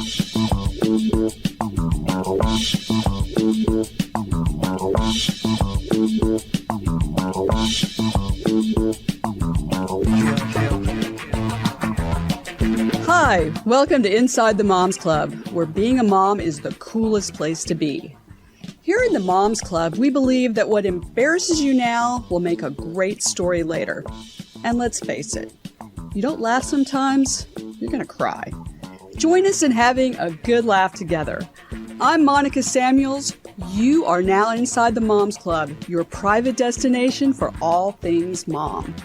Hi, welcome to Inside the Moms Club, where being a mom is the coolest place to be. Here in the Moms Club, we believe that what embarrasses you now will make a great story later. And let's face it, you don't laugh sometimes, you're gonna cry. Join us in having a good laugh together. I'm Monica Samuels. You are now inside the Moms Club, your private destination for all things mom.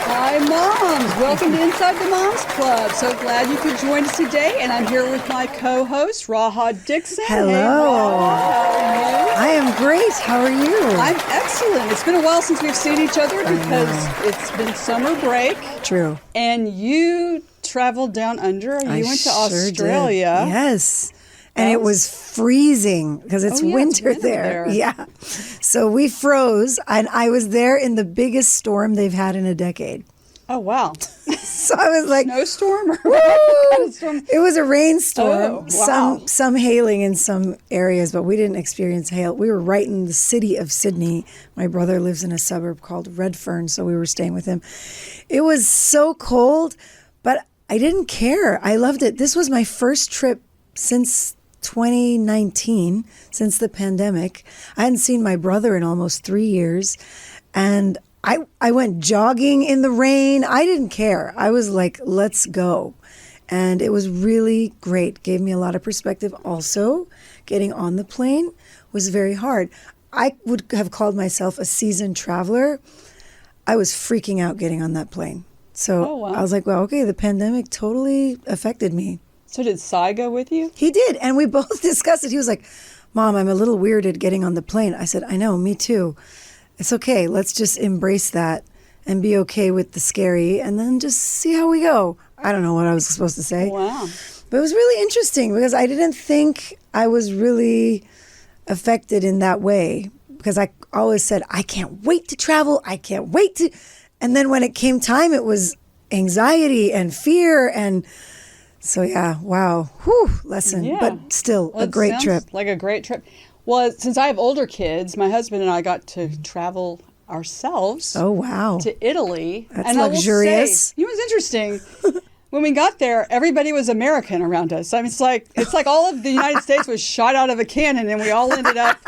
Hi, moms. Welcome to Inside the Moms Club. So glad you could join us today. And I'm here with my co-host, Raha Dixon. Hello. Hey, Raha. How are you? I am great. How are you? I'm excellent. It's been a while since we've seen each other because it's been summer break. True. And you traveled down under. You went to Australia. Did. Yes. And it was freezing because it's winter there. Yeah. So we froze, and I was there in the biggest storm they've had in a decade. Oh, wow. So I was like... Snowstorm? Or what kind of storm? It was a rainstorm. Oh, wow. Some hailing in some areas, but we didn't experience hail. We were right in the city of Sydney. My brother lives in a suburb called Redfern, so we were staying with him. It was so cold, but I didn't care. I loved it. This was my first trip since 2019, since the pandemic. I hadn't seen my brother in almost 3 years, and I went jogging in the rain. I didn't care. I was like, let's go. And it was really great. Gave me a lot of perspective. Also, getting on the plane was very hard. I would have called myself a seasoned traveler. I was freaking out getting on that plane. So I was like, well, okay, the pandemic totally affected me. So did Sai go with you? He did. And we both discussed it. He was like, Mom, I'm a little weirded getting on the plane. I said, I know, me too. It's okay. Let's just embrace that and be okay with the scary and then just see how we go. I don't know what I was supposed to say. Wow. But it was really interesting because I didn't think I was really affected in that way because I always said, I can't wait to travel. I can't wait to. And then when it came time, it was anxiety and fear and so yeah, wow, lesson, Yeah. but still a great trip. Like a great trip. Well, since I have older kids, my husband and I got to travel ourselves. Oh wow, to Italy. That's and luxurious. I will say, you know what's interesting? When we got there, everybody was American around us. I mean, it's like all of the United States was shot out of a cannon, and we all ended up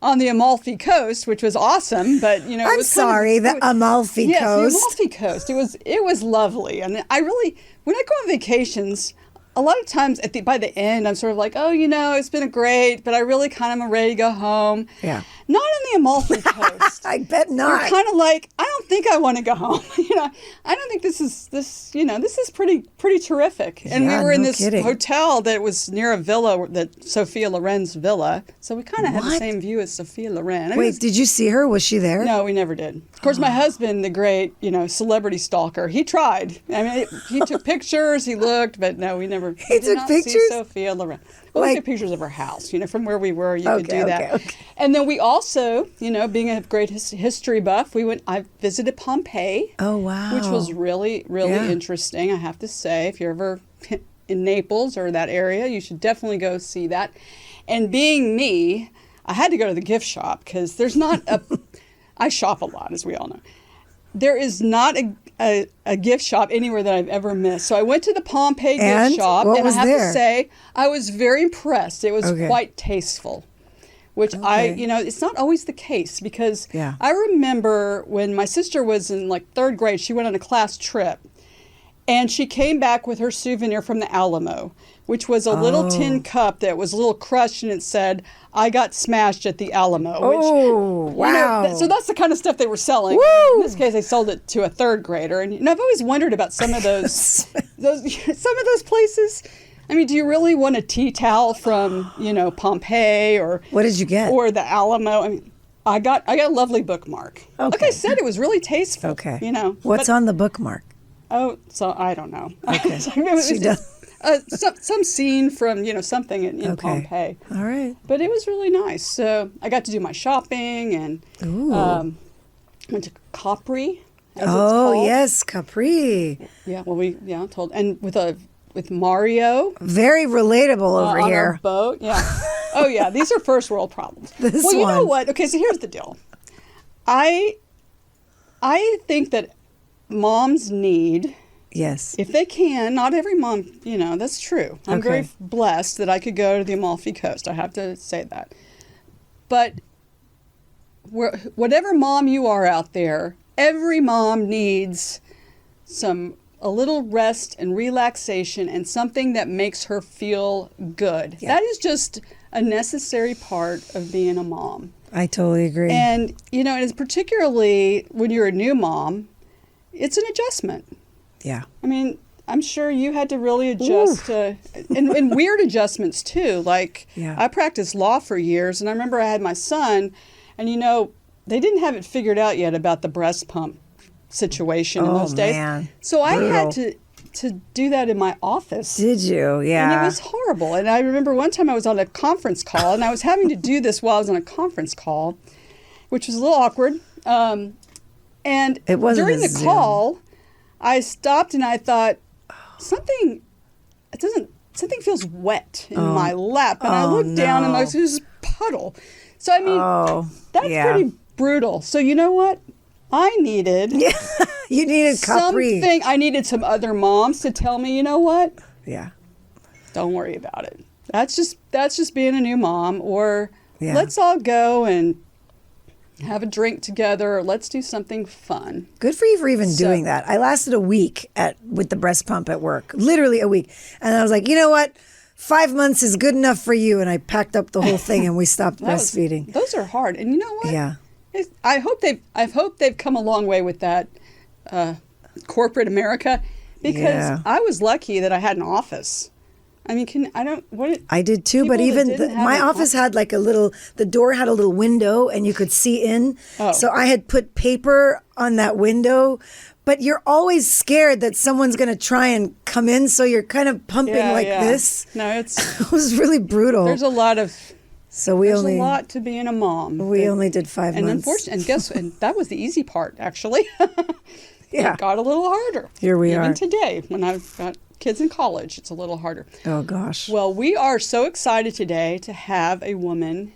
on the Amalfi Coast, which was awesome. But you know, I'm sorry, the Amalfi Coast. Yes, the Amalfi Coast. It was lovely, and I really. When I go on vacations, a lot of times by the end, I'm sort of like, oh, you know, it's been great, but I really kind of am ready to go home. Yeah. Not on the Amalfi Coast. I bet not. You're kind of like, I don't think I want to go home. I don't think this is pretty terrific. And we were in this hotel that was near a villa, that Sophia Loren's villa. So we kind of had the same view as Sophia Loren. Wait, did you see her? Was she there? No, we never did. Of course, my husband, the great, celebrity stalker, he tried. I mean, he took pictures, he looked, but no, we never. He took pictures? See Sophia Loren. Well, we took pictures of her house, from where we were, you could do that. Okay. And then we also, being a great history buff, I visited Pompeii. Oh, wow. Which was really, really interesting, I have to say. If you're ever in Naples or that area, you should definitely go see that. And being me, I had to go to the gift shop because there's not I shop a lot, as we all know. There is not a gift shop anywhere that I've ever missed. So I went to the Pompeii gift shop, and I have to say, I was very impressed. It was quite tasteful, which it's not always the case because I remember when my sister was in third grade, she went on a class trip, and she came back with her souvenir from the Alamo, which was a little tin cup that was a little crushed, and it said, I got smashed at the Alamo. Oh, wow. So that's the kind of stuff they were selling. Woo! In this case, they sold it to a third grader. And I've always wondered about some of those, some of those places. I mean, do you really want a tea towel from, Pompeii or... What did you get? Or the Alamo? I mean, I got a lovely bookmark. Okay. Like I said, it was really tasteful. Okay. What's on the bookmark? Oh, so I don't know. Okay. She does. Some scene from something in Pompeii. All right. But it was really nice. So I got to do my shopping and went to Capri. as it's Oh, called. yes, Capri. Yeah, well, told. And with Mario. Very relatable over on here. a boat, yeah. Oh, yeah, these are first world problems. This well, you know one. what? Okay, so here's the deal. I think that moms need, Yes. if they can, not every mom, that's true. I'm Okay. very blessed that I could go to the Amalfi Coast. I have to say that. But whatever mom you are out there, every mom needs a little rest and relaxation and something that makes her feel good. Yeah. That is just a necessary part of being a mom. I totally agree. And, and it's particularly when you're a new mom, it's an adjustment. Yeah. I mean, I'm sure you had to really adjust to, and weird adjustments too. Like, Yeah. I practiced law for years, and I remember I had my son, and they didn't have it figured out yet about the breast pump situation in those days. Man. So I had Brutal. to do that in my office. Did you? Yeah. And it was horrible. And I remember one time I was on a conference call, and I was having to do this while I was on a conference call, which was a little awkward. And It wasn't during a the Zoom. call, I stopped and I thought, something feels wet in my lap. And I looked down and there's this puddle. So, I mean, that's pretty brutal. So, you know what? I needed You needed Capri. something. I needed some other moms to tell me, you know what? Yeah. Don't worry about it. That's just being a new mom. Or Yeah. let's all go and have a drink together. Or let's do something fun. Good for you for even doing that. I lasted a week with the breast pump at work, literally a week. And I was like, you know what? 5 months is good enough for you. And I packed up the whole thing and we stopped breastfeeding. Those are hard. And you know what? Yeah. I hope they've come a long way with that corporate America, because I was lucky that I had an office. I mean, I did too, but people that even didn't have my an office had like the door had a little window and you could see in. Oh. So I had put paper on that window, but you're always scared that someone's going to try and come in. So you're kind of pumping this. No, It was really brutal. there's a lot a lot to being a mom. We only did 5 and months. unfortunately, and that was the easy part, actually. Yeah. It got a little harder. Here we Even are. today, when I've got kids in college, it's a little harder. Oh gosh. Well, we are so excited today to have a woman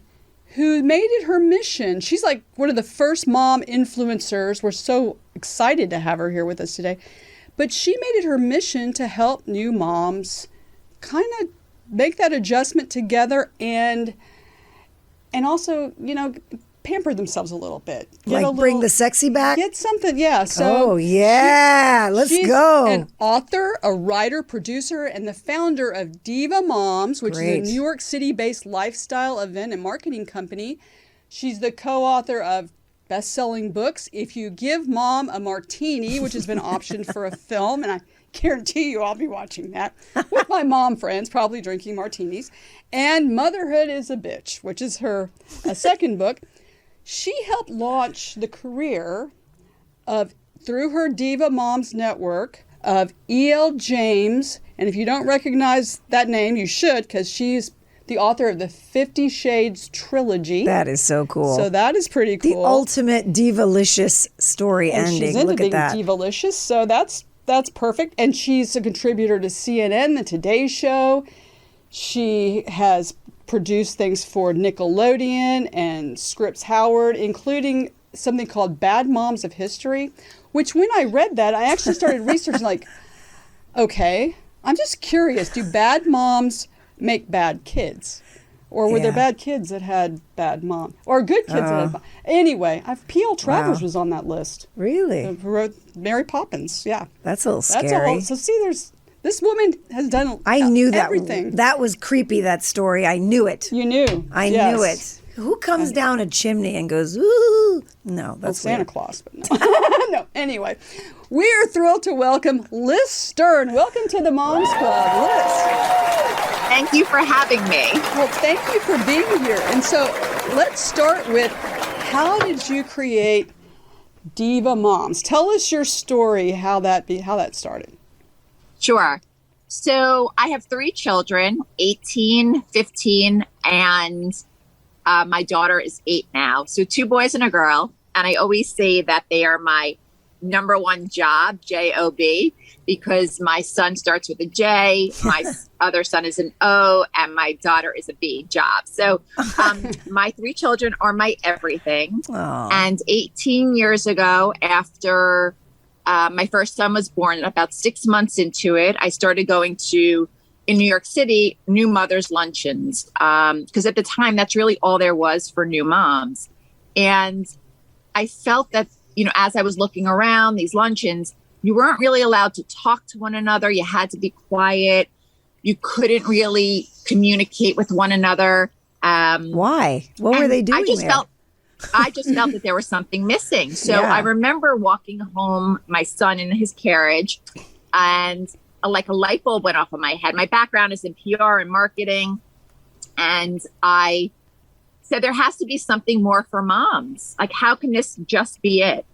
who made it her mission. She's like one of the first mom influencers. We're so excited to have her here with us today. But she made it her mission to help new moms kind of make that adjustment together and also, pamper themselves a little bit. Bring the sexy back? Get something, yeah. So let's she's go. an author, a writer, producer, and the founder of Diva Moms, which Great. is a New York City-based lifestyle event and marketing company. She's the co-author of best-selling books, If You Give Mom a Martini, which has been optioned for a film, and I guarantee you I'll be watching that with my mom friends, probably drinking martinis, and Motherhood is a Bitch, which is her second book. She helped launch the career through her Diva Moms network of E.L. James. And if you don't recognize that name, you should, because she's the author of the 50 Shades trilogy. That is so cool. So that is pretty cool. The ultimate divalicious story and ending. she's into Look being at that. divalicious, so that's perfect. And she's a contributor to CNN, The Today Show. She has produced things for Nickelodeon and Scripps Howard, including something called Bad Moms of History, which when I read that, I actually started researching like, okay, I'm just curious. Do bad moms make bad kids? Or were there bad kids that had bad mom? Or good kids that had Anyway, P.L. Travers was on that list. Really? Who wrote Mary Poppins, yeah. That's a little scary. That's a whole, so see, this woman has done I knew that. everything. That was creepy, that story. I knew it. You knew. I yes. knew it. Who comes down a chimney and goes, ooh? No, that's Santa weird. Claus, but no. No, anyway. We are thrilled to welcome Lyss Stern. Welcome to the Moms Club, Lyss. Thank you for having me. Well, thank you for being here. And so let's start with, how did you create Diva Moms? Tell us your story, how that started. Sure. So I have 3 children, 18, 15, and my daughter is 8 now. So 2 boys and a girl. And I always say that they are my number one job, J-O-B, because my son starts with a J, my other son is an O, and my daughter is a B, job. So my three children are my everything. Aww. And 18 years ago, after my first son was born, about 6 months into it, I started going to, in New York City, new mothers' luncheons. Because at the time, that's really all there was for new moms. And I felt that, you know, as I was looking around these luncheons, you weren't really allowed to talk to one another. You had to be quiet. You couldn't really communicate with one another. Why? What were they doing there? I just felt that there was something missing. So Yeah. I remember walking home, my son in his carriage, and like a light bulb went off in my head. My background is in PR and marketing. And I said, there has to be something more for moms. Like, how can this just be it?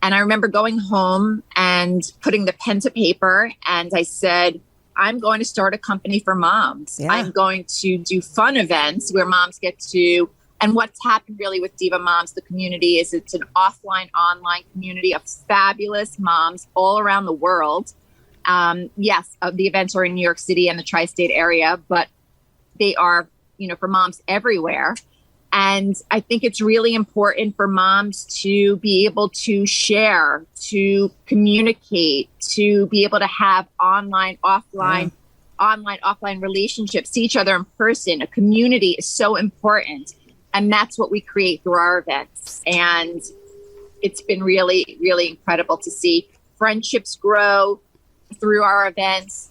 And I remember going home and putting the pen to paper. And I said, I'm going to start a company for moms. Yeah. I'm going to do fun events where moms get to, and what's happened really with Diva Moms, the community, is it's an offline, online community of fabulous moms all around the world. Yes, the events are in New York City and the tri-state area, but they are, you know, for moms everywhere. And I think it's really important for moms to be able to share, to communicate, to be able to have online, offline relationships, see each other in person. A community is so important. And that's what we create through our events. And it's been really, really incredible to see friendships grow through our events,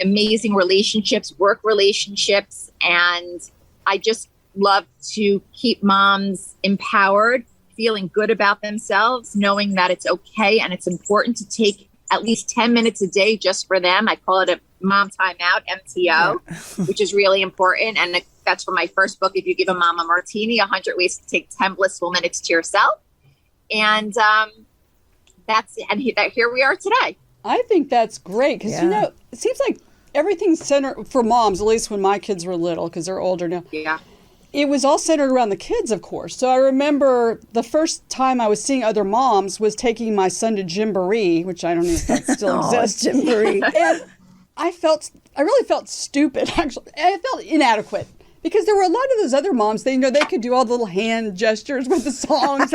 amazing relationships, work relationships. And I just love to keep moms empowered, feeling good about themselves, knowing that it's okay and it's important to take at least 10 minutes a day just for them. I call it a mom timeout, MTO, which is really important. And that's from my first book, If You Give a Mom a Martini, 100 Ways to Take 10 Blissful Minutes to Yourself. And that's it. And here we are today. I think that's great because, you know, it seems like everything's centered for moms, at least when my kids were little, because they're older now. Yeah. It was all centered around the kids, of course. So I remember the first time I was seeing other moms was taking my son to Gymboree, which I don't know if that still exists. Gymboree. And I really felt stupid, actually. I felt inadequate because there were a lot of those other moms, they could do all the little hand gestures with the songs.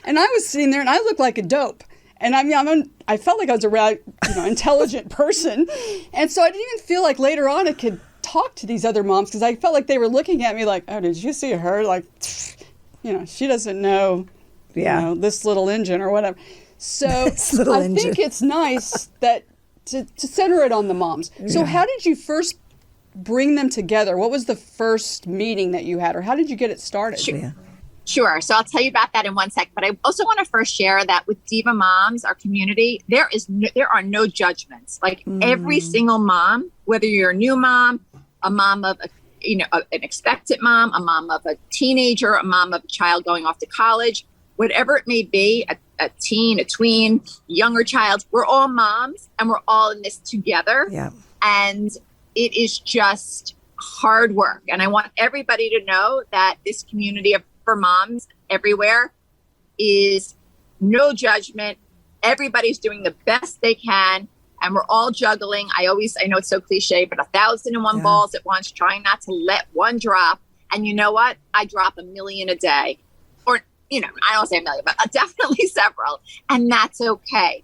And I was sitting there and I looked like a dope. And I felt like I was a really, intelligent person. And so I didn't even feel like later on I could talk to these other moms because I felt like they were looking at me like, oh, did you see her? Like, she doesn't know, this little engine or whatever. So I think it's nice that to center it on the moms. Yeah. So how did you first bring them together? What was the first meeting that you had, or how did you get it started? Sure. So I'll tell you about that in one sec. But I also want to first share that with Diva Moms, our community, there are no judgments. Like every single mom, whether you're a new mom, a mom of an expectant mom, a mom of a teenager, a mom of a child going off to college, whatever it may be, a teen, a tween, younger child, we're all moms and we're all in this together. Yeah. And it is just hard work. And I want everybody to know that this community for moms everywhere is no judgment. Everybody's doing the best they can. And we're all juggling. I know it's so cliche, but 1,001 balls at once, trying not to let one drop. And you know what? I drop 1 million a day. Or, I don't say 1 million, but definitely several. And that's okay.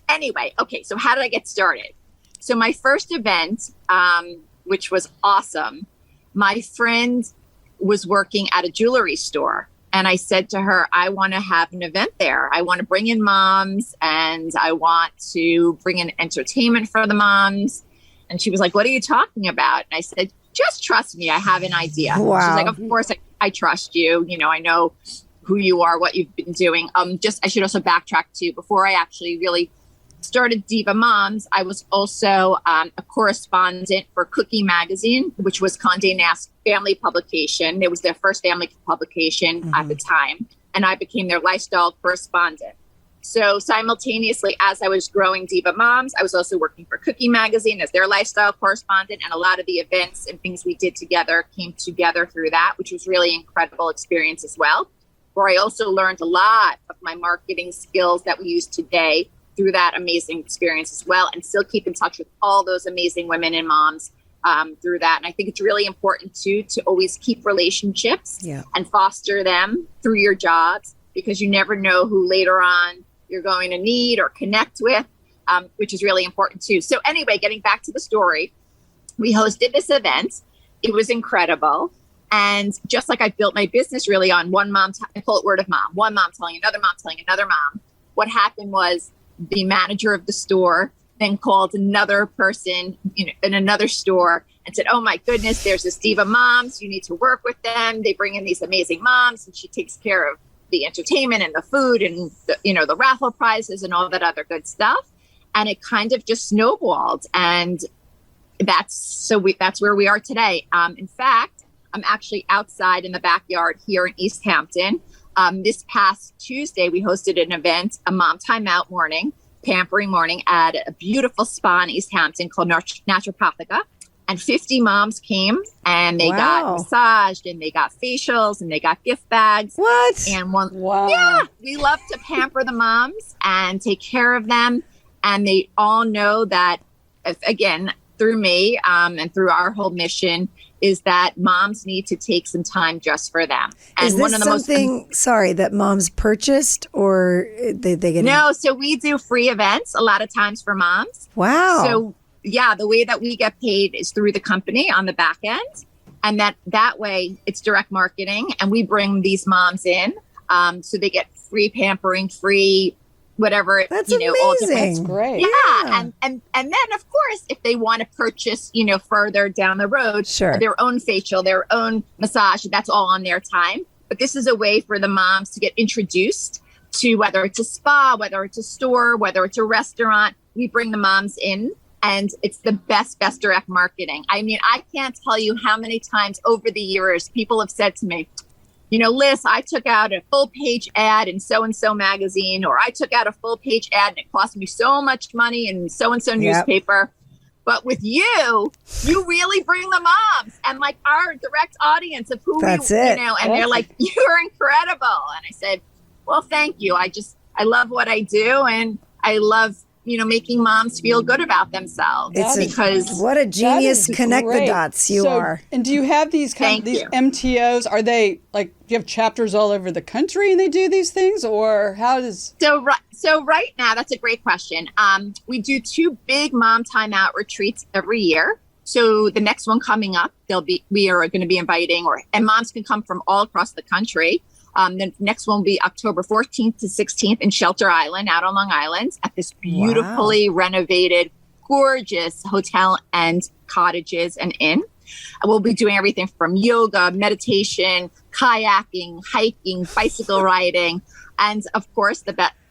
Anyway, okay, so how did I get started? So my first event, which was awesome, my friend was working at a jewelry store. And I said to her, I want to have an event there. I want to bring in moms and I want to bring in entertainment for the moms. And she was like, what are you talking about? And I said, just trust me. I have an idea. Wow. She's like, of course, I trust you. I know who you are, what you've been doing. I should also backtrack too. Before I actually really started Diva Moms, I was also a correspondent for Cookie Magazine, which was Condé Nast's family publication. It was their first family publication at the time. And I became their lifestyle correspondent. So simultaneously, as I was growing Diva Moms, I was also working for Cookie Magazine as their lifestyle correspondent. And a lot of the events and things we did together came together through that, which was really incredible experience as well. where I also learned a lot of my marketing skills that we use today through that amazing experience as well, and still keep in touch with all those amazing women and moms through that. And I think it's really important too to always keep relationships and foster them through your jobs, because you never know who later on you're going to need or connect with, which is really important too. So anyway, getting back to the story, we hosted this event. It was incredible. And just like I built my business really on one mom, I call it word of mom, one mom telling another mom, what happened was the manager of the store then called another person in another store and said, oh my goodness, there's this Diva Moms. You need to work with them. They bring in these amazing moms, and she takes care of the entertainment and the food and the raffle prizes and all that other good stuff. And it kind of just snowballed. And that's where we are today. In fact, I'm actually outside in the backyard here in East Hampton. This past Tuesday, we hosted an event, a mom timeout morning, pampering morning at a beautiful spa in East Hampton called Naturopathica. And 50 moms came, and they got massaged, and they got facials, and they got gift bags. What? And we love to pamper the moms and take care of them. And they all know that, again, through me and through our whole mission, is that moms need to take some time just for them. And is this something, that moms purchased, or they get? No, so we do free events a lot of times for moms. Wow. So the way that we get paid is through the company on the back end. And that way it's direct marketing, and we bring these moms in. So they get free pampering, free whatever. That's amazing. That's great. Yeah. And then of course, if they want to purchase, further down the road, their own facial, their own massage, that's all on their time. But this is a way for the moms to get introduced to, whether it's a spa, whether it's a store, whether it's a restaurant. We bring the moms in, and it's the best direct marketing. I mean, I can't tell you how many times over the years people have said to me, Lyss, I took out a full page ad in so-and-so magazine, or I took out a full page ad and it cost me so much money in so-and-so newspaper. But with you really bring the moms and like our direct audience of who and they're like, you're incredible. And I said, well, thank you. I love what I do. And I love, making moms feel good about themselves. What a genius connect the dots you are. And do you have these these MTOs? Are they do you have chapters all over the country and they do these things, or how does? So right now, that's a great question. We do 2 big mom timeout retreats every year. So the next one coming up, we are going to be inviting, and moms can come from all across the country. The next one will be October 14th to 16th in Shelter Island, out on Long Island, at this beautifully renovated, gorgeous hotel and cottages and inn. We'll be doing everything from yoga, meditation, kayaking, hiking, bicycle riding. And of course,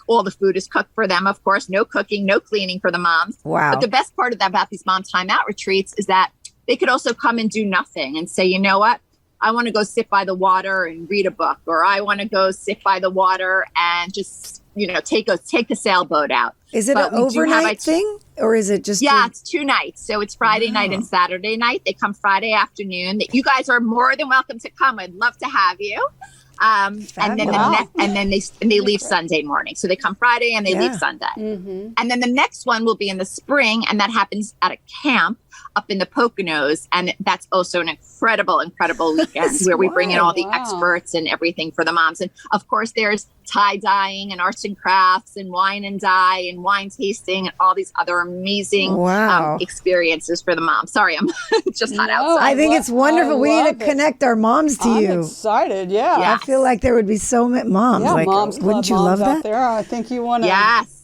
all the food is cooked for them. Of course, no cooking, no cleaning for the moms. Wow. But the best part about these mom timeout retreats is that they could also come and do nothing and say, you know what? I want to go sit by the water and read a book, or I want to go sit by the water and just, take the sailboat out. Is it an overnight thing, or is it just? Yeah, it's 2 nights. So it's Friday night and Saturday night. They come Friday afternoon. You guys are more than welcome to come. I'd love to have you. And then they leave Sunday morning. So they come Friday and they leave Sunday. Mm-hmm. And then the next one will be in the spring, and that happens at a camp up in the Poconos. And that's also an incredible weekend where we bring in all the experts and everything for the moms. And of course, there's tie-dyeing and arts and crafts and wine and dye and wine tasting and all these other amazing experiences for the moms. Sorry, I'm just hot outside. I think it's wonderful. We need to connect our moms to you. I'm excited, yeah. I feel like there would be so many moms. Yeah, moms wouldn't you love that? Out there. I think you want to. Yes.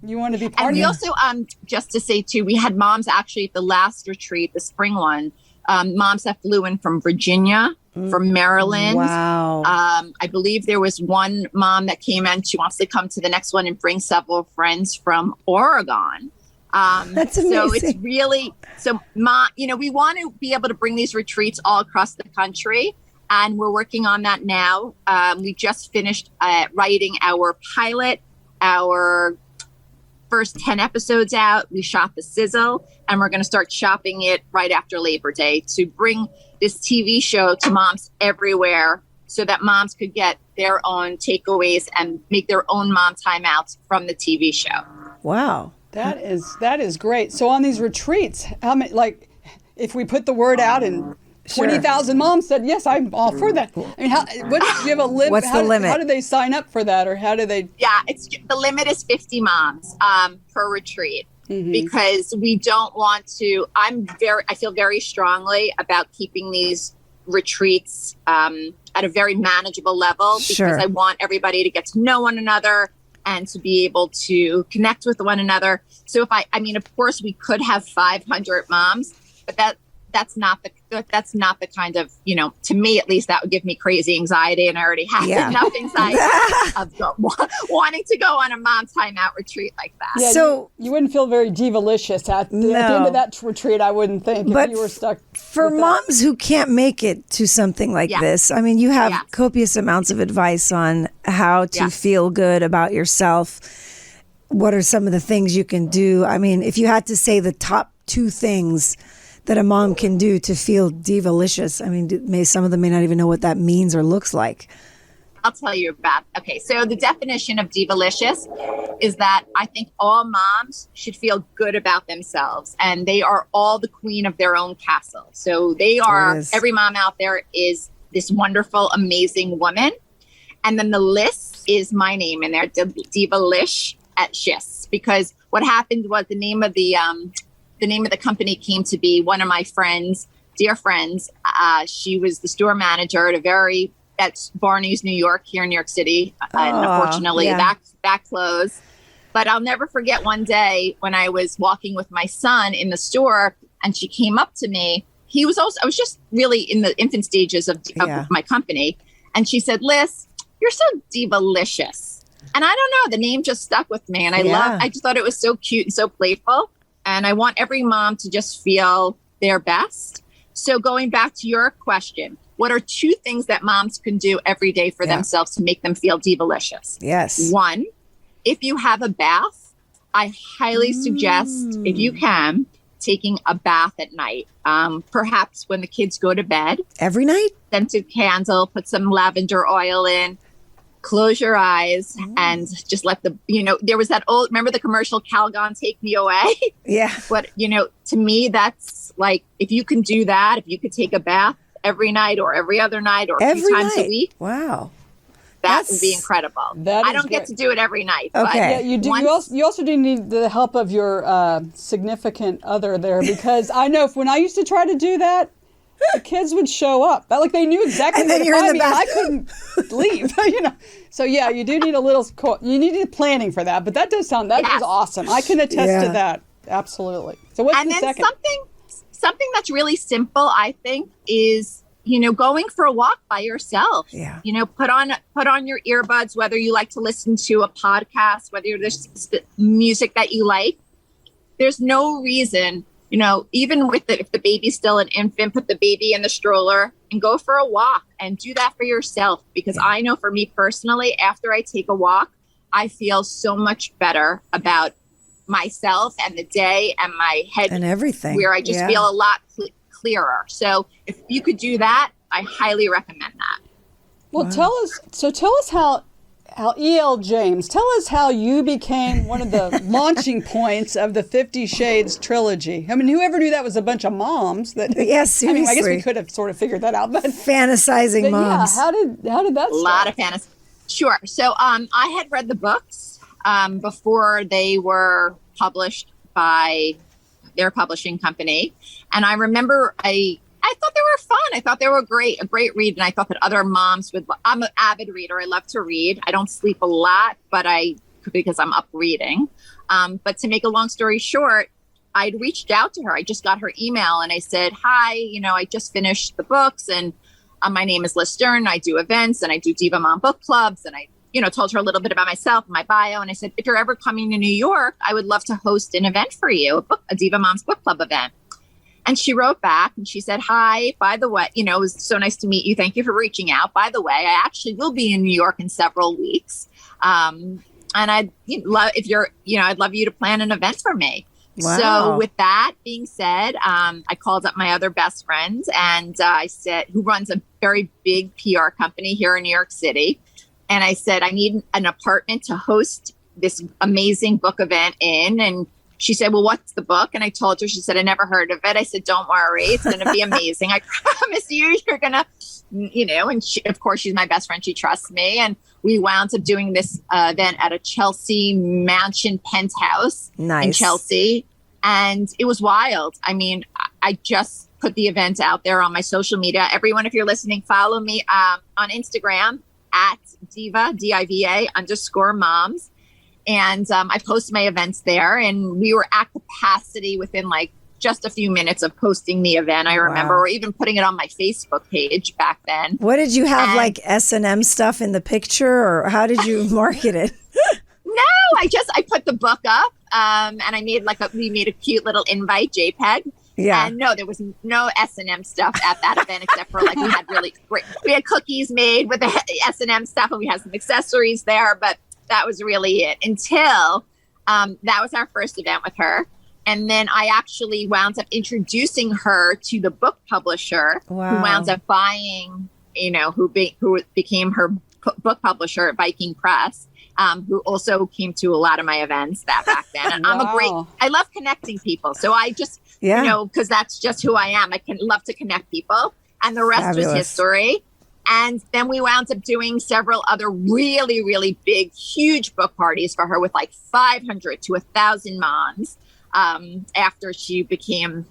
You want to be part of it. And we also, just to say too, we had moms actually at the last retreat, the spring one, moms that flew in from Virginia, from Maryland. Wow. I believe there was one mom that came in. She wants to come to the next one and bring several friends from Oregon. That's amazing. So it's really, we want to be able to bring these retreats all across the country. And we're working on that now. We just finished writing our pilot, our first 10 episodes out. We shot the sizzle, and we're going to start shopping it right after Labor Day to bring this TV show to moms everywhere so that moms could get their own takeaways and make their own mom timeouts from the TV show. Wow. That is great. So on these retreats, how many, like, if we put the word out and 20,000 moms said, yes, I'm all for that. I mean, do you have a limit? What's the limit? How do they sign up for that, or how do they? Yeah, the limit is 50 moms per retreat, because we don't want to. I feel very strongly about keeping these retreats at a very manageable level, because I want everybody to get to know one another and to be able to connect with one another. So of course we could have 500 moms, but that's not the kind of, to me at least, that would give me crazy anxiety, and I already have enough anxiety of wanting to go on a mom timeout retreat like that. Yeah, so you wouldn't feel very divalicious at the end of that retreat, I wouldn't think, if you were stuck. For moms who can't make it to something like this, I mean, you have copious amounts of advice on how to feel good about yourself. What are some of the things you can do? I mean, if you had to say the top 2 things that a mom can do to feel divalicious, I mean, some of them may not even know what that means or looks like. I'll tell you about. Okay, so the definition of divalicious is that I think all moms should feel good about themselves, and they are all the queen of their own castle. So they are, every mom out there is this wonderful, amazing woman. And then the Lyss is my name in there, Divalyssious, because what happened was the name of the company came to be one of my friends, dear friends. She was the store manager at Barney's, New York, here in New York City. And unfortunately, that closed. But I'll never forget one day when I was walking with my son in the store, and she came up to me. I was just really in the infant stages of my company. And she said, "Lyss, you're so divalicious." And I don't know, the name just stuck with me. And I just thought it was so cute and so playful. And I want every mom to just feel their best. So going back to your question, what are 2 things that moms can do every day for themselves to make them feel divalicious? Yes. 1, if you have a bath, I highly suggest, if you can, taking a bath at night. Perhaps when the kids go to bed. Every night? Scented candle, put some lavender oil in. Close your eyes and just let there was that remember the commercial, Calgon, Take Me Away? Yeah. But, to me, that's like, if you can do that, if you could take a bath every night or every other night or a few times a week. Wow. That would be incredible. I don't get to do it every night. Okay. But yeah, you do. You also do need the help of your significant other there, because I know when I used to try to do that, the kids would show up. Like, they knew exactly and then what you're in the bathroom. I couldn't leave. So yeah, you do need a little. You need planning for that. But that does sound is awesome. I can attest to that. Absolutely. So what's the second? Something that's really simple, I think, is going for a walk by yourself. Yeah. Put on your earbuds, whether you like to listen to a podcast, whether there's music that you like. There's no reason. Even if the baby's still an infant, put the baby in the stroller and go for a walk and do that for yourself. Because I know for me personally, after I take a walk, I feel so much better about myself and the day and my head and everything, where I just feel a lot clearer. So if you could do that, I highly recommend that. Well, tell us how E.L. James, tell us how you became one of the launching points of the 50 Shades trilogy. I mean, whoever knew that was a bunch of moms that. Yes, seriously. I guess we could have sort of figured that out, but fantasizing moms. Yeah, how did that start? A lot of fantasy. Sure. So I had read the books before they were published by their publishing company, and I remember I thought they were fun. I thought they were a great read. And I thought that other moms I'm an avid reader. I love to read. I don't sleep a lot, because I'm up reading. But to make a long story short, I'd reached out to her. I just got her email and I said, "Hi, I just finished the books, and my name is Lyss Stern. I do events and I do Diva Mom book clubs." And I, told her a little bit about myself and my bio. And I said, "If you're ever coming to New York, I would love to host an event for you, a Diva Moms book club event." And she wrote back and she said, "Hi, by the way, it was so nice to meet you. Thank you for reaching out. By the way, I actually will be in New York in several weeks. And I'd love you to plan an event for me." Wow. So with that being said, I called up my other best friend and I said, who runs a very big PR company here in New York City. And I said, I need an apartment to host this amazing book event in. And she said, well, what's the book? And I told her, she said, I never heard of it. I said, don't worry, it's going to be amazing. I promise you, you're going to, and she, of course, she's my best friend. She trusts me. And we wound up doing this event at a Chelsea mansion penthouse in Chelsea. And it was wild. I mean, I just put the event out there on my social media. Everyone, if you're listening, follow me on Instagram at Diva, DIVA _moms. And I post my events there, and we were at capacity within like just a few minutes of posting the event. I remember, or even putting it on my Facebook page back then. What did you have, like S&M stuff in the picture, or how did you market it? No, I put the book up, and I made we made a cute little invite JPEG. Yeah. And no, there was no S&M stuff at that event, except for like we had really great. We had cookies made with the S&M stuff, and we had some accessories there, but that was really it until that was our first event with her. And then I actually wound up introducing her to the book publisher who wound up buying, who became her book publisher at Viking Press, who also came to a lot of my events back then. And I love connecting people. So I just, because that's just who I am. I love to connect people. And the rest was history. And then we wound up doing several other really, really big, huge book parties for her with like 500 to 1,000 moms after she became,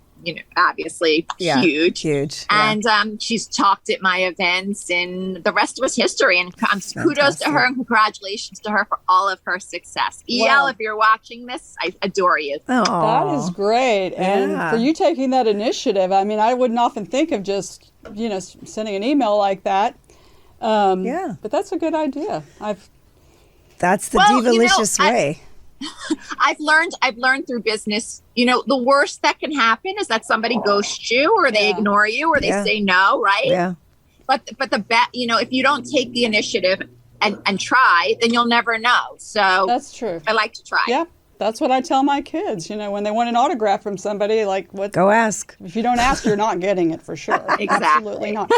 obviously huge. And she's talked at my events, and the rest was history. And kudos to her and congratulations to her for all of her success. EL, if you're watching this, I adore you. That is great. And for you taking that initiative, I mean, I wouldn't often think of just sending an email like that. But that's a good idea. That's the Divalyssious way. I've learned through business, the worst that can happen is that somebody ghosts you, or they ignore you, or they say no, right? Yeah. But if you don't take the initiative and try, then you'll never know. So that's true. I like to try. Yeah. That's what I tell my kids, when they want an autograph from somebody, go ask. If you don't ask, you're not getting it for sure. Exactly. Absolutely not.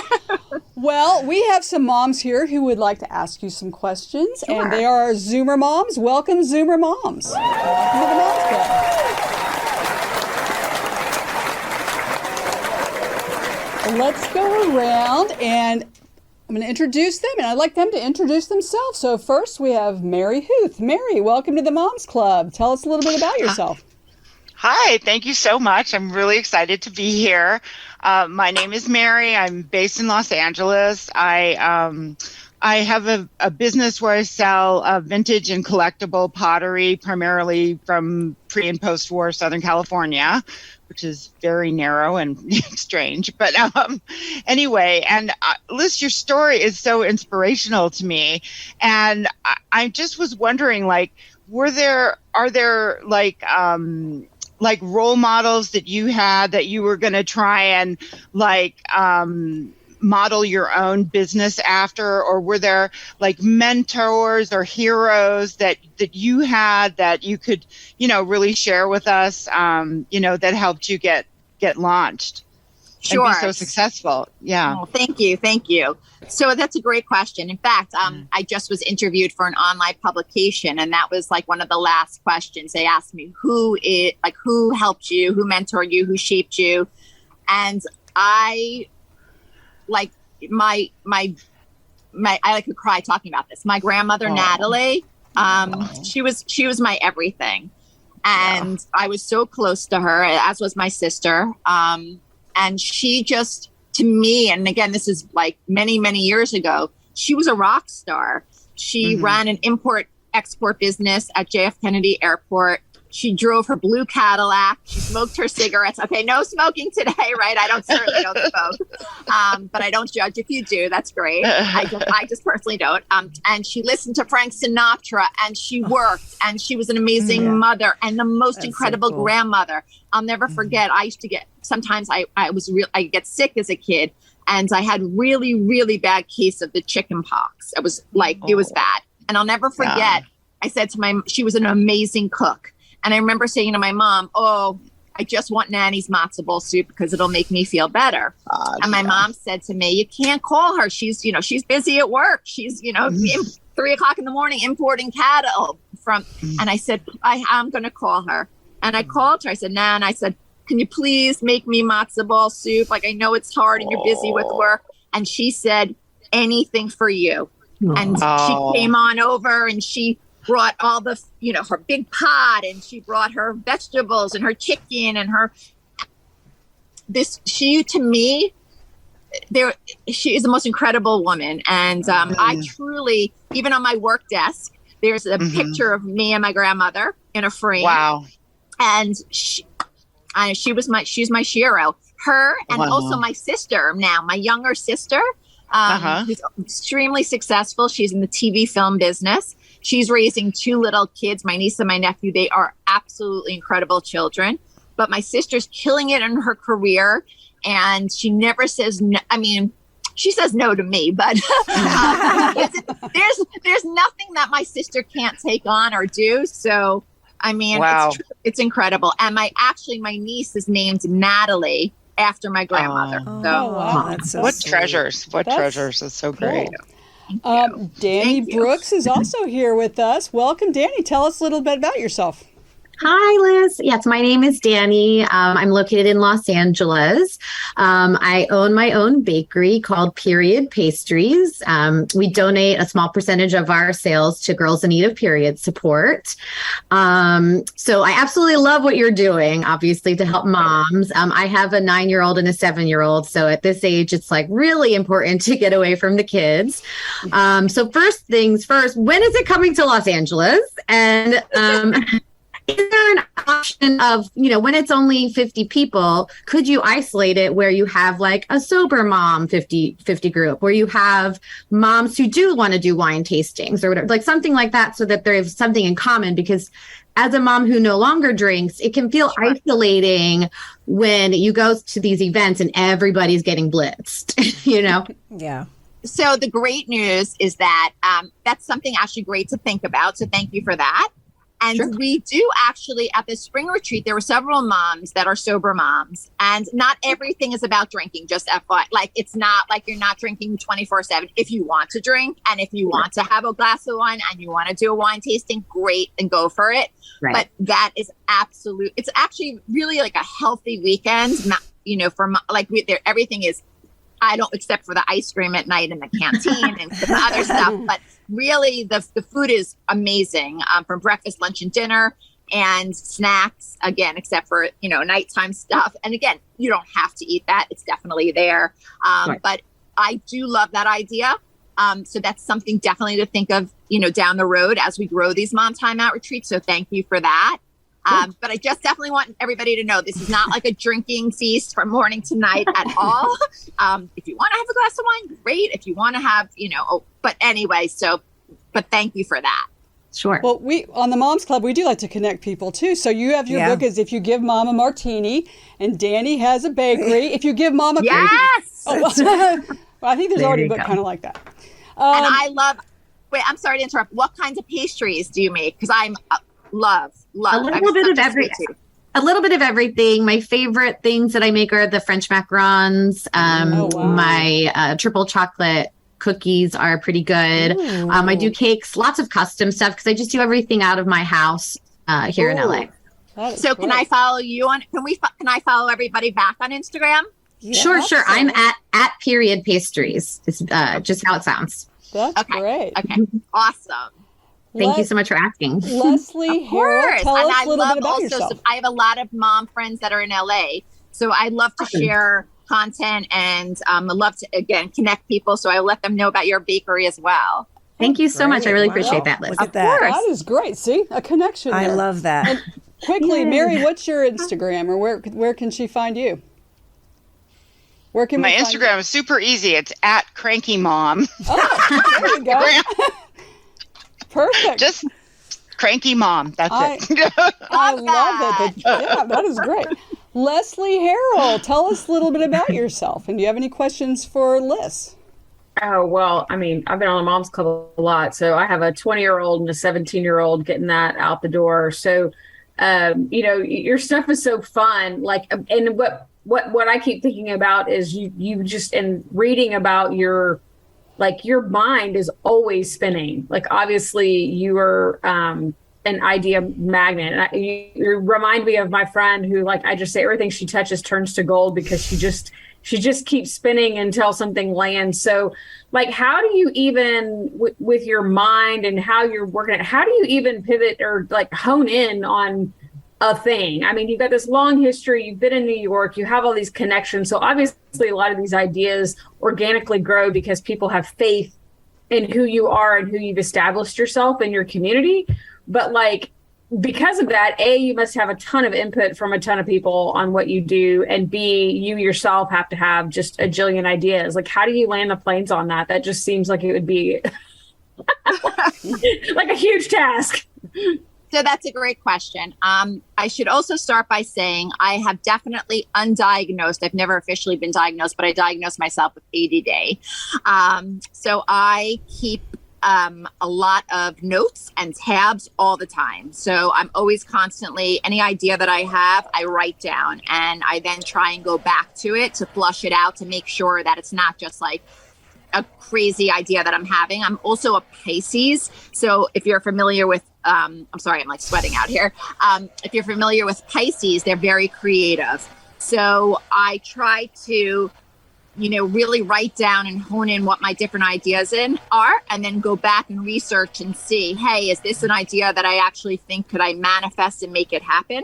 Well, we have some moms here who would like to ask you some questions, and they are our Zoomer moms. Welcome, Zoomer moms. Welcome to the Moms Club. Let's go around, and I'm going to introduce them, and I'd like them to introduce themselves. So first, we have Mary Huth. Mary, welcome to the Moms Club. Tell us a little bit about yourself. Hi, thank you so much. I'm really excited to be here. My name is Mary. I'm based in Los Angeles. I have a business where I sell vintage and collectible pottery, primarily from pre- and post-war Southern California, which is very narrow and strange. But anyway, and Lyss, your story is so inspirational to me. And I just was wondering, are there role models that you had that you were going to try and model your own business after, or were there mentors or heroes that you had that you could really share with us that helped you get launched and be so successful? Oh, thank you. So that's a great question. In fact, I just was interviewed for an online publication, and that was one of the last questions. They asked me who helped you, who mentored you, who shaped you. And I I could cry talking about this. My grandmother, Natalie, she was my everything. And I was so close to her, as was my sister. And she just, to me, and again, this is many, many years ago, she was a rock star. She ran an import-export business at JF Kennedy Airport. She drove her blue Cadillac. She smoked her cigarettes. Okay, no smoking today, right? I certainly don't smoke. But I don't judge if you do. That's great. I just personally don't. And she listened to Frank Sinatra, and she worked, and she was an amazing mother and the most incredible grandmother. I'll never forget. I used to get, sometimes I get sick as a kid, and I had really, really bad case of the chicken pox. It was it was bad. And I'll never forget. I said to she was an amazing cook. And I remember saying to my mom, oh, I just want Nanny's matzo ball soup because it'll make me feel better. And my mom said to me, you can't call her. She's busy at work. She's, 3 o'clock in the morning importing cattle and I said, I'm going to call her. And I called her. I said, Nan, I said, can you please make me matzo ball soup? Like, I know it's hard and you're busy with work. And she said, anything for you. And she came on over and she brought all the, her big pot, and she brought her vegetables and her chicken and she is the most incredible woman. And I truly, even on my work desk, there's a picture of me and my grandmother in a frame. Wow. And she's my hero. Her and also my sister now, my younger sister, who's extremely successful. She's in the TV film business. She's raising 2 little kids, my niece and my nephew. They are absolutely incredible children. But my sister's killing it in her career. And she never says no. I mean, she says no to me, but there's nothing that my sister can't take on or do. So, I mean, it's incredible. And my niece is named Natalie after my grandmother. Wow. That's so What sweet. treasures. Treasures. That's so great. Cool. Danny Brooks is also here with us. Welcome, Danny. Tell us a little bit about yourself. Hi, Liz. Yes, my name is Danny. I'm located in Los Angeles. I own my own bakery called Period Pastries. We donate a small percentage of our sales to girls in need of period support. So I absolutely love what you're doing, obviously, to help moms. I have a 9-year-old and a 7-year-old. So at this age, it's like really important to get away from the kids. So first things first, when is it coming to Los Angeles? And is there an option of, when it's only 50 people, could you isolate it where you have like a sober mom 50 group, where you have moms who do want to do wine tastings or whatever, like something like that, so that there's something in common? Because as a mom who no longer drinks, it can feel isolating when you go to these events and everybody's getting blitzed, Yeah. So the great news is that that's something actually great to think about. So thank you for that. And we do actually, at the spring retreat, there were several moms that are sober moms. And not everything is about drinking, just FYI. Like, it's not like you're not drinking 24/7. If you want to drink and if you want to have a glass of wine and you want to do a wine tasting, great, and go for it. Right. But that is it's actually really like a healthy weekend. Not, everything is, except for the ice cream at night in the canteen and the other stuff. But really, the food is amazing, from breakfast, lunch, and dinner, and snacks, again, except for, nighttime stuff. And again, you don't have to eat that. It's definitely there. But I do love that idea. So that's something definitely to think of, down the road as we grow these mom timeout retreats. So thank you for that. But I just definitely want everybody to know this is not like a drinking feast from morning to night at all. If you want to have a glass of wine, great. If you want to have, but anyway, but thank you for that. Sure. Well, we on the Moms Club, we do like to connect people too. So you have your book is If You Give Mom a Martini, and Danny has a bakery. If You Give Mom a Yes. Well, I think there's already a book kind of like that. And I love. Wait, I'm sorry to interrupt. What kinds of pastries do you make? Because I'm love. A little bit of A little bit of everything. My favorite things that I make are the French macarons. My triple chocolate cookies are pretty good. I do cakes, lots of custom stuff, because I just do everything out of my house here in LA. So can I follow you on? Can I follow everybody back on Instagram? Yeah, sure. I'm at Period Pastries. It's just how it sounds. That's great. Okay, awesome. Thank you so much for asking. Leslie Harrell, tell us a little bit about yourself. I have a lot of mom friends that are in LA, so I love to share content, and I love to, again, connect people. So I let them know about your bakery as well. Thank you so much. I really appreciate that, Liz. Look at that. That is great. See, a connection there. I love that. And quickly, Mary, what's your Instagram, or where can she find you? Where can my Instagram is super easy. It's at Cranky Mom. Oh, there you go. Perfect. Just Cranky Mom. That's it. I love it. Yeah, that is great. Leslie Harrell, tell us a little bit about yourself. And do you have any questions for Lyss? Oh, well, I mean, I've been on the Moms Club a lot. So I have a 20-year-old and a 17-year-old getting that out the door. So Your stuff is so fun. Like, and what I keep thinking about is you just, in reading about your mind is always spinning. Like, obviously you are an idea magnet. And you remind me of my friend who, like, I just say everything she touches turns to gold, because she just keeps spinning until something lands. So, like, how do you even, with your mind and how you're working it, how do you even pivot or like hone in on a thing? I mean, you've got this long history, you've been in New York, you have all these connections. So obviously a lot of these ideas organically grow because people have faith in who you are and who you've established yourself in your community. But, like, because of that, A, you must have a ton of input from a ton of people on what you do. And B, you yourself have to have just a jillion ideas. Like, how do you land the planes on that? That just seems like it would be like a huge task. So that's a great question. I should also start by saying I have definitely undiagnosed. I've never officially been diagnosed, but I diagnosed myself with ADD. So I keep a lot of notes and tabs all the time. So I'm always constantly, any idea that I have, I write down, and I then try and go back to it to flush it out to make sure that it's not just like a crazy idea that I'm having. I'm also a Pisces. So if you're familiar with, I'm sorry, I'm like sweating out here. If you're familiar with Pisces, they're very creative. So I try to, really write down and hone in what my different ideas are, and then go back and research and see, hey, is this an idea that I actually think could I manifest and make it happen?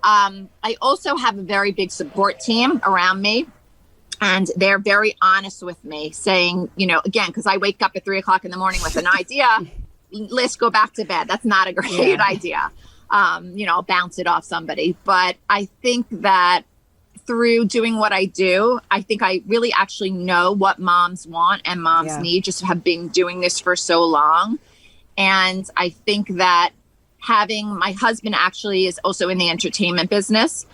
I also have a very big support team around me, and they're very honest with me, saying, again, because I wake up at 3:00 in the morning with an idea, Lyss, go back to bed. That's not a great idea. I'll bounce it off somebody. But I think that through doing what I do, I think I really actually know what moms want and moms need, just have been doing this for so long. And I think that my husband actually is also in the entertainment business.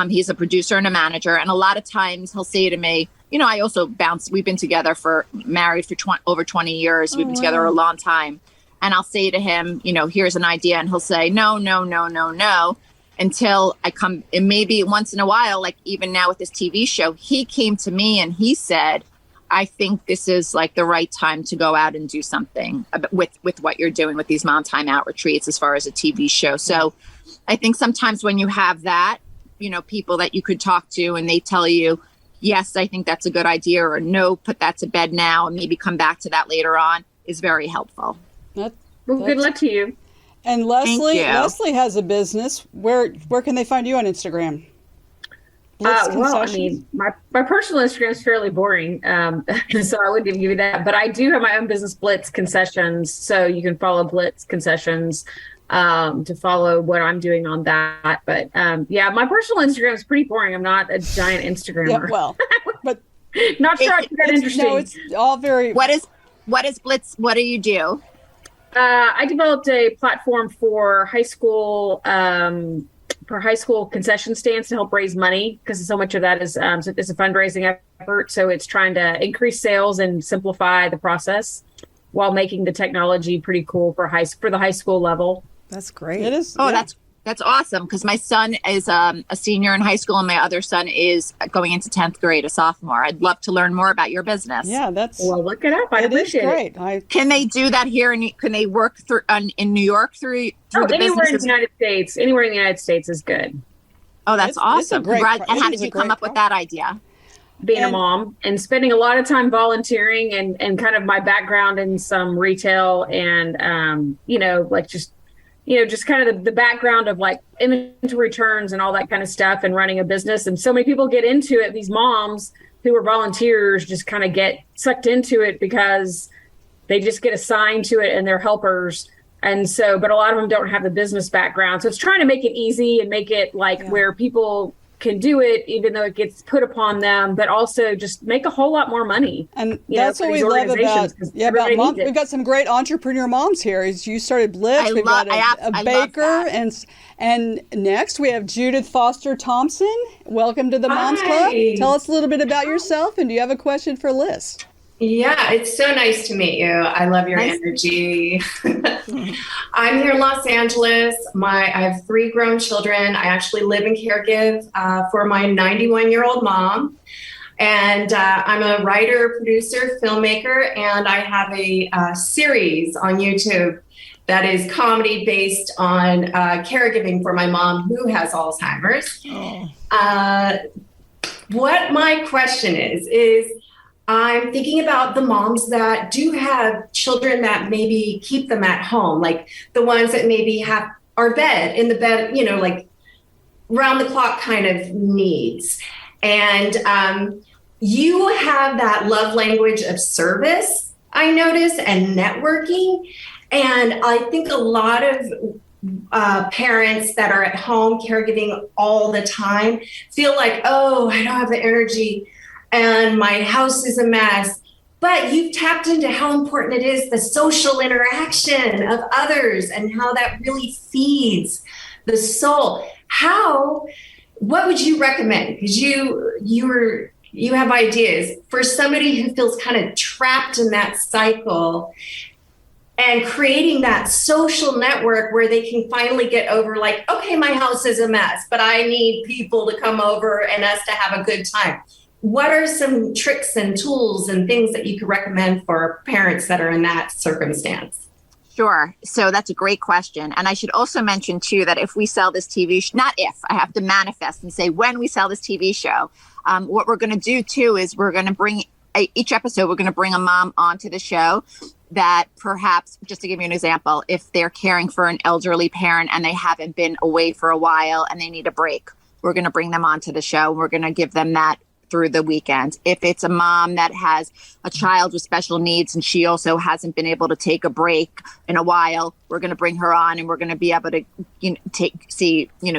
He's a producer and a manager. And a lot of times he'll say to me, I also we've been together married for over 20 years. We've been together a long time. And I'll say to him, here's an idea. And he'll say, no, until I come. And maybe once in a while, like even now with this TV show, he came to me and he said, I think this is like the right time to go out and do something with what you're doing with these mom time out retreats as far as a TV show. So I think sometimes when you have that, people that you could talk to and they tell you, yes, I think that's a good idea, or no, put that to bed now and maybe come back to that later on, is very helpful. Well, good luck to you. And Leslie has a business. Where can they find you on Instagram? Well, I mean, my personal Instagram is fairly boring, so I wouldn't even give you that. But I do have my own business, Blitz Concessions, so you can follow Blitz Concessions to follow what I'm doing on that. But my personal Instagram is pretty boring. I'm not a giant Instagrammer. Yeah, well, but not sure it's that interesting. No, it's all very. What is Blitz? What do you do? I developed a platform for high school concession stands to help raise money, because so much of that is it's a fundraising effort. So it's trying to increase sales and simplify the process while making the technology pretty cool for the high school level. That's great. It is. Oh, that's awesome, because my son is a senior in high school and my other son is going into 10th grade, a sophomore. I'd love to learn more about your business. Yeah, well, look it up. I appreciate it. Can they do that here? Can they work in New York through the anywhere businesses? in the United States? Anywhere in the United States is good. Oh, that's awesome. And how did you come up with that idea? Being a mom and spending a lot of time volunteering and kind of my background in some retail and, just kind of the background of like inventory turns and all that kind of stuff and running a business. And so many people get into it. These moms who are volunteers just kind of get sucked into it because they just get assigned to it and they're helpers. And so, but a lot of them don't have the business background. So it's trying to make it easy and make it where people can do it, even though it gets put upon them, but also just make a whole lot more money. And that's what we love about mom. We've got some great entrepreneur moms here. You started Blitz. We've got a baker, and next we have Judith Foster Thompson. Welcome to the Moms Club. Tell us a little bit about yourself, and do you have a question for Lyss? Yeah, it's so nice to meet you. I love your energy. I'm here in Los Angeles. I have 3 grown children. I actually live and caregive for my 91-year-old mom. And I'm a writer, producer, filmmaker, and I have a series on YouTube that is comedy based on caregiving for my mom who has Alzheimer's. What my question is I'm thinking about the moms that do have children that maybe keep them at home, like the ones that maybe are in the bed, like round the clock kind of needs. And you have that love language of service, I notice, and networking. And I think a lot of parents that are at home caregiving all the time feel like, oh, I don't have the energy and my house is a mess. But you've tapped into how important it is, the social interaction of others and how that really feeds the soul. What would you recommend? Because you have ideas for somebody who feels kind of trapped in that cycle and creating that social network where they can finally get over like, okay, my house is a mess, but I need people to come over and us to have a good time. What are some tricks and tools and things that you could recommend for parents that are in that circumstance? Sure. So that's a great question. And I should also mention, too, that if we sell this TV show, not if, I have to manifest and say when we sell this TV show, what we're going to do, too, is we're going to bring each episode, we're going to bring a mom onto the show that perhaps, just to give you an example, if they're caring for an elderly parent and they haven't been away for a while and they need a break, we're going to bring them onto the show. We're going to give them that through the weekend. If it's a mom that has a child with special needs and she also hasn't been able to take a break in a while, we're going to bring her on and we're going to be able to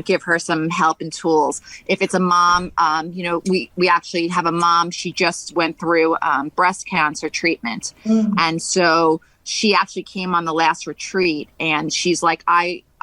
give her some help and tools. If it's a mom, we actually have a mom, she just went through breast cancer treatment. And so she actually came on the last retreat and she's like,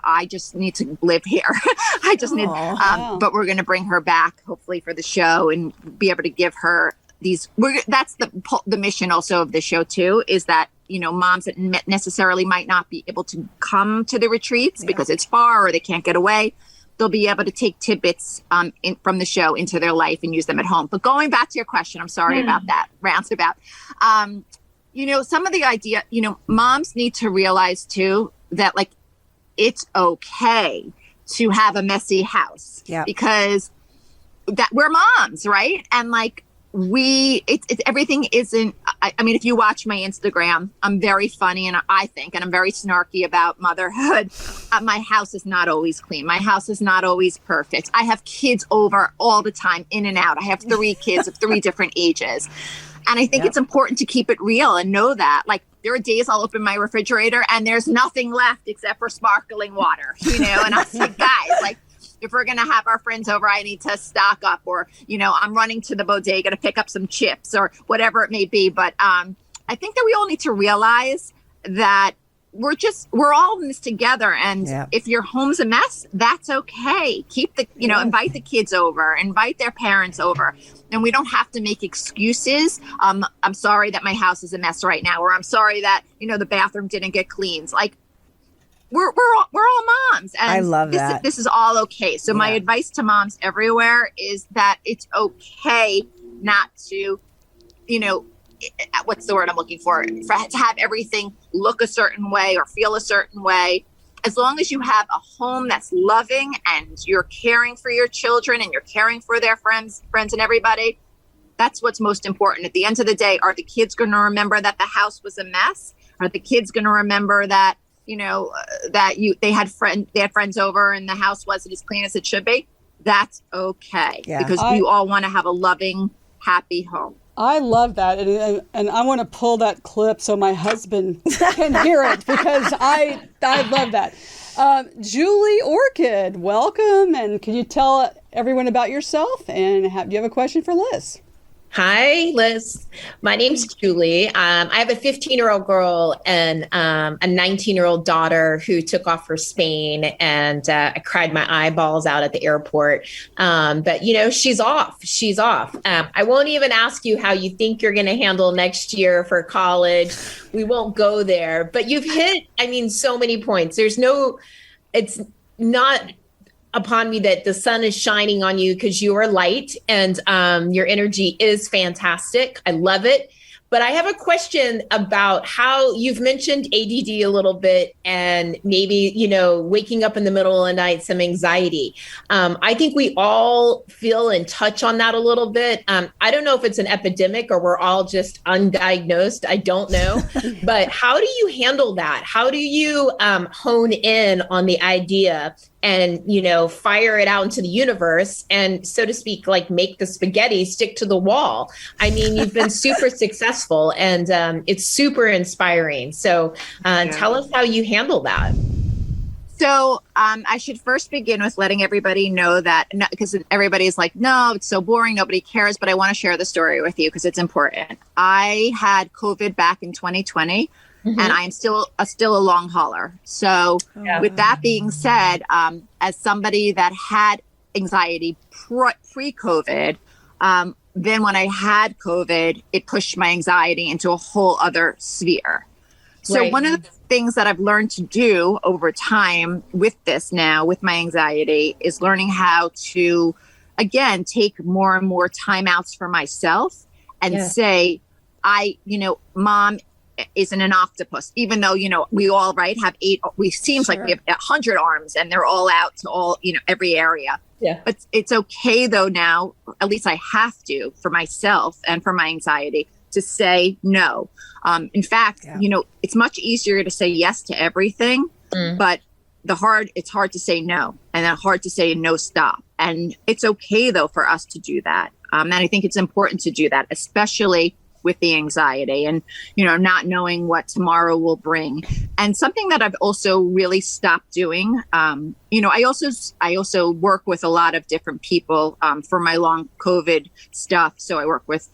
I just need to live here. I just need, but we're going to bring her back hopefully for the show and be able to give her these. That's the mission also of the show too, is that, moms that necessarily might not be able to come to the retreats because it's far or they can't get away. They'll be able to take tidbits from the show into their life and use them at home. But going back to your question, I'm sorry about that roundabout. Some of the idea, moms need to realize too, that like, it's okay to have a messy house because that we're moms, right? And like everything isn't, I mean, if you watch my Instagram, I'm very funny and I'm very snarky about motherhood. My house is not always clean. My house is not always perfect. I have kids over all the time, in and out. I have 3 kids of 3 different ages. And I think it's important to keep it real and know that, like, there are days I'll open my refrigerator and there's nothing left except for sparkling water, and I say, guys, like, if we're going to have our friends over, I need to stock up, or, I'm running to the bodega to pick up some chips or whatever it may be. But I think that we all need to realize that we're all in this together. And if your home's a mess, that's okay. Keep invite the kids over, invite their parents over. And we don't have to make excuses. I'm sorry that my house is a mess right now, or I'm sorry that, the bathroom didn't get cleaned. Like, we're all moms. And I love that. This is all okay. So my advice to moms everywhere is that it's okay not to, what's the word I'm looking for? To have everything look a certain way or feel a certain way. As long as you have a home that's loving and you're caring for your children and you're caring for their friends and everybody, that's what's most important. At the end of the day, are the kids going to remember that the house was a mess? Are the kids going to remember that, they had friends over and the house wasn't as clean as it should be? That's okay. Because we all want to have a loving, happy home. I love that. And I want to pull that clip so my husband can hear it, because I love that. Julie Orchid, welcome. And can you tell everyone about yourself? And do you have a question for Lyss? Hi, Liz. My name's Julie. I have a 15-year-old girl and a 19-year-old daughter who took off for Spain, and I cried my eyeballs out at the airport. But, she's off. She's off. I won't even ask you how you think you're going to handle next year for college. We won't go there. But you've hit, so many points. It's not upon me that the sun is shining on you because you are light and your energy is fantastic. I love it. But I have a question about how you've mentioned ADD a little bit and maybe, waking up in the middle of the night, some anxiety. I think we all feel and touch on that a little bit. I don't know if it's an epidemic or we're all just undiagnosed. I don't know. But how do you handle that? How do you hone in on the idea and, fire it out into the universe and, so to speak, like make the spaghetti stick to the wall? You've been super successful and it's super inspiring. So tell us how you handle that. So I should first begin with letting everybody know that, because everybody's like, no, it's so boring, nobody cares, but I want to share the story with you because it's important. I had COVID back in 2020. Mm-hmm. And I am still a long hauler. So with that being said, as somebody that had anxiety pre-COVID, then when I had COVID, it pushed my anxiety into a whole other sphere. So one of the things that I've learned to do over time with this now, with my anxiety, is learning how to, again, take more and more timeouts for myself and say, Mom isn't an octopus, even though, we all have 8, seems like we have 100 arms and they're all out to all, every area. Yeah. But it's okay though now, at least I have to, for myself and for my anxiety, to say no. In fact, it's much easier to say yes to everything, but it's hard to say no, and then hard to say no, stop. And it's okay though for us to do that. And I think it's important to do that, especially with the anxiety and, not knowing what tomorrow will bring. And something that I've also really stopped doing, I also work with a lot of different people for my long COVID stuff. So I work with,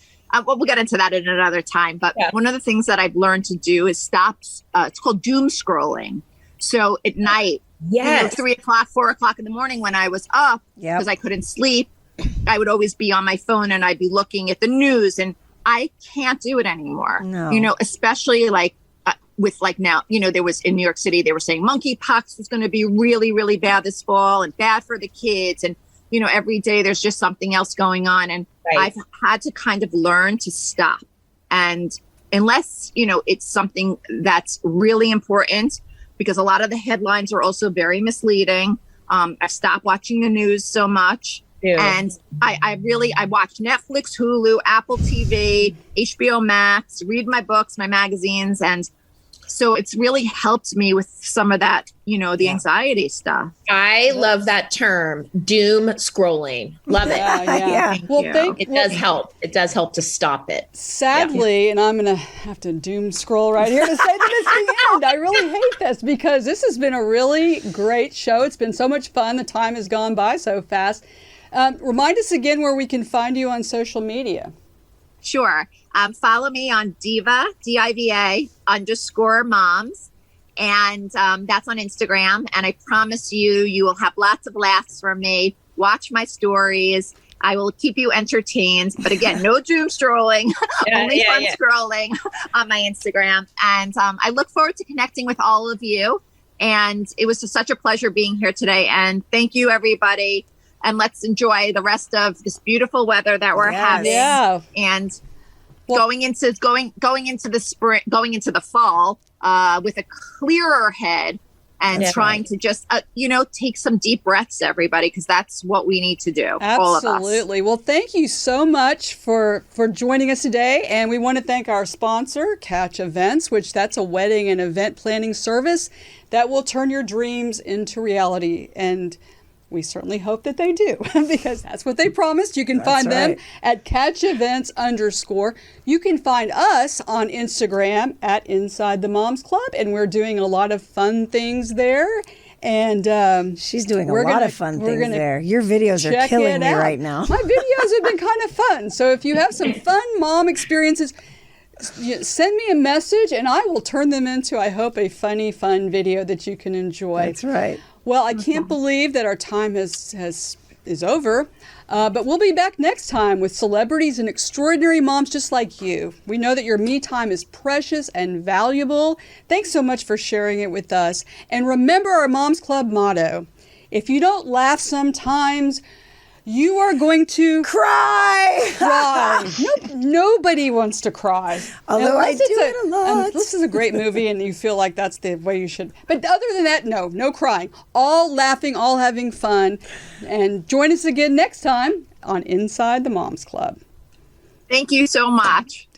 we'll get into that at another time. But one of the things that I've learned to do is stop, it's called doom scrolling. So at night, 3 o'clock, 4 o'clock in the morning when I was up, because I couldn't sleep, I would always be on my phone and I'd be looking at the news, and I can't do it anymore. No. Especially with now, there was in New York City, they were saying monkeypox was going to be really, really bad this fall and bad for the kids. And, every day there's just something else going on. And I've had to kind of learn to stop. And unless, it's something that's really important, because a lot of the headlines are also very misleading. I've stopped watching the news so much. And I watch Netflix, Hulu, Apple TV, HBO Max, read my books, my magazines. And so it's really helped me with some of that, the anxiety stuff. I love that term, doom scrolling. Love it. It does help. It does help to stop it. Sadly, and I'm going to have to doom scroll right here to say that it's the end. I really hate this because this has been a really great show. It's been so much fun. The time has gone by so fast. Remind us again where we can find you on social media. Sure. Follow me on Diva, DIVA _moms. And that's on Instagram. And I promise you will have lots of laughs from me. Watch my stories. I will keep you entertained. But again, no doom scrolling, only fun scrolling on my Instagram. And I look forward to connecting with all of you. And it was just such a pleasure being here today. And thank you, everybody. And let's enjoy the rest of this beautiful weather that we're having. Yeah. And going into the spring, going into the fall with a clearer head and trying to just, take some deep breaths, everybody, because that's what we need to do. Absolutely. All of us. Well, thank you so much for joining us today. And we want to thank our sponsor, Catch Events, which that's a wedding and event planning service that will turn your dreams into reality. And we certainly hope that they do, because that's what they promised. You can find them at Catch Events _. You can find us on Instagram at Inside the Moms Club, and we're doing a lot of fun things there. And she's doing a lot of fun things there. Your videos are killing me right now. My videos have been kind of fun. So if you have some fun mom experiences, send me a message and I will turn them into, I hope, a funny, fun video that you can enjoy. That's right. Well, I can't believe that our time is over. But we'll be back next time with celebrities and extraordinary moms just like you. We know that your me time is precious and valuable. Thanks so much for sharing it with us. And remember our Moms Club motto: if you don't laugh sometimes, you are going to cry. Nope, nobody wants to cry. Although I do it a lot. This is a great movie and you feel like that's the way you should. But other than that, no crying. All laughing, all having fun. And join us again next time on Inside the Moms Club. Thank you so much.